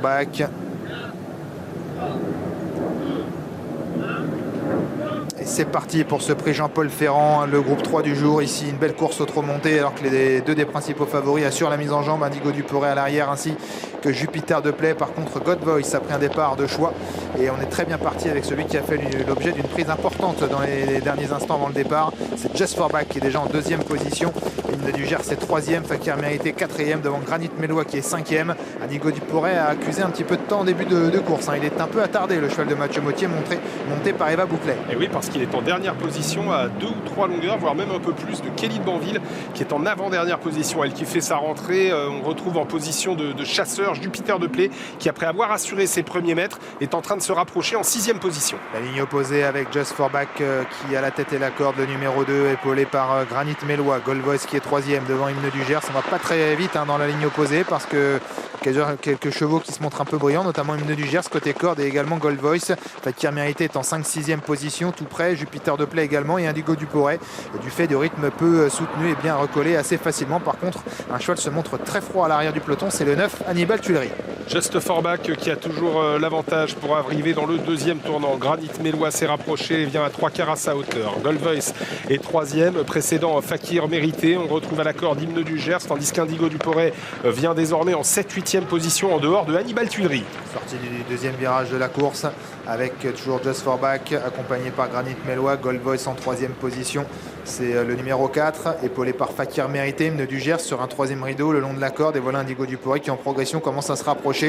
Back. Et c'est parti pour ce prix Jean-Paul Ferrand, le groupe 3 du jour. Ici, une belle course au trot monté, alors que les deux des principaux favoris assurent la mise en jambe. Indigo Duporé à l'arrière, ainsi que Jupiter de Play. Par contre, God Voice a pris un départ de choix. Et on est très bien parti avec celui qui a fait l'objet d'une prise importante dans les derniers instants avant le départ. C'est Just for Back qui est déjà en deuxième position. Hymne du Gers c'est troisième. Fakir Mérité quatrième devant Granit Mélois qui est cinquième. Indigo Duporé a accusé un petit peu de temps en début de course. Il est un peu attardé, le cheval de Mathieu Mottier, monté par Eva Bouclet. Et oui, parce qu'il est en dernière position à 2 ou 3 longueurs, voire même un peu plus, de Kelly de Banville qui est en avant-dernière position. Elle qui fait sa rentrée. On retrouve en position de chasseur Jupiter de Play qui, après avoir assuré ses premiers mètres, est en train de se rapprocher en 6e position. La ligne opposée avec Just for Back qui a la tête et la corde, le numéro 2, épaulé par Granit Mélois. Gold Voice qui est troisième devant Hymne du Gers. On va pas très vite dans la ligne opposée parce que quelques chevaux qui se montrent un peu brillants, notamment Hymne du Gers côté corde et également Gold Voice. Fakir Mérité est en 5-6e position, tout près. Jupiter de Play également et Indigo Duporé, du fait de rythme peu soutenu et bien recollé assez facilement. Par contre, un cheval se montre très froid à l'arrière du peloton, c'est le 9 Hannibal Tuileries. Just for Back qui a toujours l'avantage pour arriver dans le deuxième tournant. Granit Mélois s'est rapproché et vient à 3/4 à sa hauteur. Gold Voice est troisième, précédent Fakir Mérité. On retrouve à la corde Hymne du Gers, tandis qu'Indigo Duporé vient désormais en 7-8e position en dehors de Hannibal Tuileries. Sortie du deuxième virage de la course avec toujours Just for Back accompagné par Granit Mélois. Gold Voice en 3e position. C'est le numéro 4, épaulé par Fakir Mérité. Hymne du Gers sur un 3e rideau le long de la corde. Et voilà Indigo Duporé qui en progression commence à se rapprocher.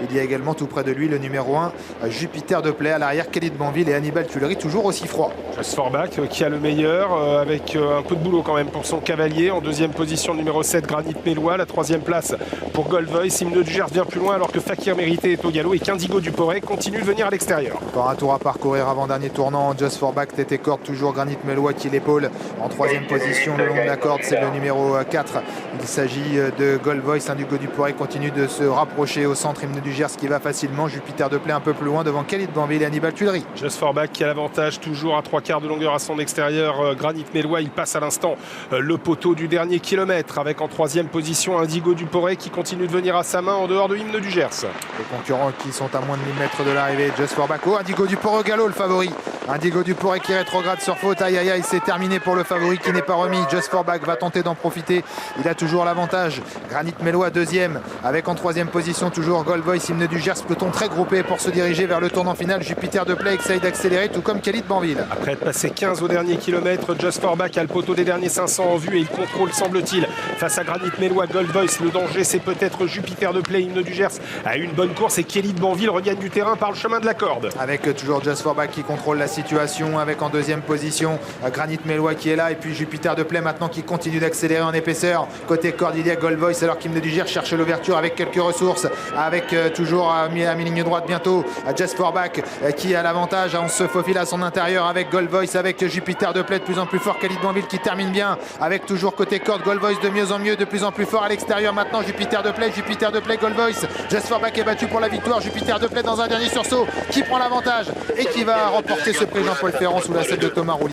Il y a également tout près de lui le numéro 1, Jupiter de Play. À l'arrière, Kelly de Banville et Hannibal Tuileries toujours aussi froid. Just for Back qui a le meilleur avec un peu de boulot quand même pour son cavalier. En 2e position, le numéro 7, Granit Mélois. La 3e place pour Gold Voice. Hymne du Gers vient plus loin alors que Fakir Mérité est au galop et qu'Indigo Duporé continue de venir à l'extérieur. Encore un tour à parcourir avant dernier tournant. Just for Back, tête et corde, toujours Granit Mélois qui l'épaule en 3e position le long de la corde. C'est le numéro 4. Il s'agit de Gold Voice. Indigo Duporé continue de se rapprocher au centre. Hymne du Gers qui va facilement. Jupiter de Play un peu plus loin devant Kelly de Banville et Hannibal Tuileries. Just for Back qui a l'avantage toujours à 3/4 de longueur à son extérieur. Granit Mélois, il passe à l'instant le poteau du dernier kilomètre avec en 3e position Indigo Duporé qui continue de venir à sa main en dehors de Hymne du Gers. Les concurrents qui sont à moins de 1000 mètres de l'arrivée. Just for Back. Oh, Indigo Duporé au galop, le favori. Indigo Duporé qui rétrograde sur faute. Aïe aïe aïe, c'est terminé pour le favori qui n'est pas remis. Just for Back va tenter d'en profiter. Il a toujours l'avantage. Granit Mélois 2e avec en 3e position toujours Gold Voice. Hymne du Gers, peloton très groupé pour se diriger vers le tournant final. Jupiter de Play essaye d'accélérer tout comme Kelly de Banville. Après être passé 15 au dernier kilomètre, Just for Back a le poteau des derniers 500 en vue et il contrôle semble-t-il face à Granit Mélois. Gold Voice, le danger c'est peut-être Jupiter de Play. Hymne du Gers a eu une bonne course et Kelly de Banville regagne du terrain par le chemin de la corde. Avec toujours Just for Back qui contrôle la situation avec en 2e position Granit Mélois qui est là et puis Jupiter de Play maintenant qui continue d'accélérer en épaisseur. Côté corde il y a Gold Voice alors qu'Hymne du Gers cherche l'ouverture avec quelques ressources avec toujours à mi-ligne droite bientôt Just for Back qui a l'avantage. On se faufile à son intérieur avec Gold Voice avec Jupiter de Play de plus en plus fort. Kelly de Banville qui termine bien avec toujours côté corde Gold Voice de mieux en mieux, de plus en plus fort à l'extérieur maintenant. Jupiter de Play, Gold Voice. Just for Back est battu pour la victoire. Jupiter de Play dans un dernier sursaut qui prend l'avantage et qui va remporter ce prix Jean-Paul Ferrand sous la selle de Thomas Roulier.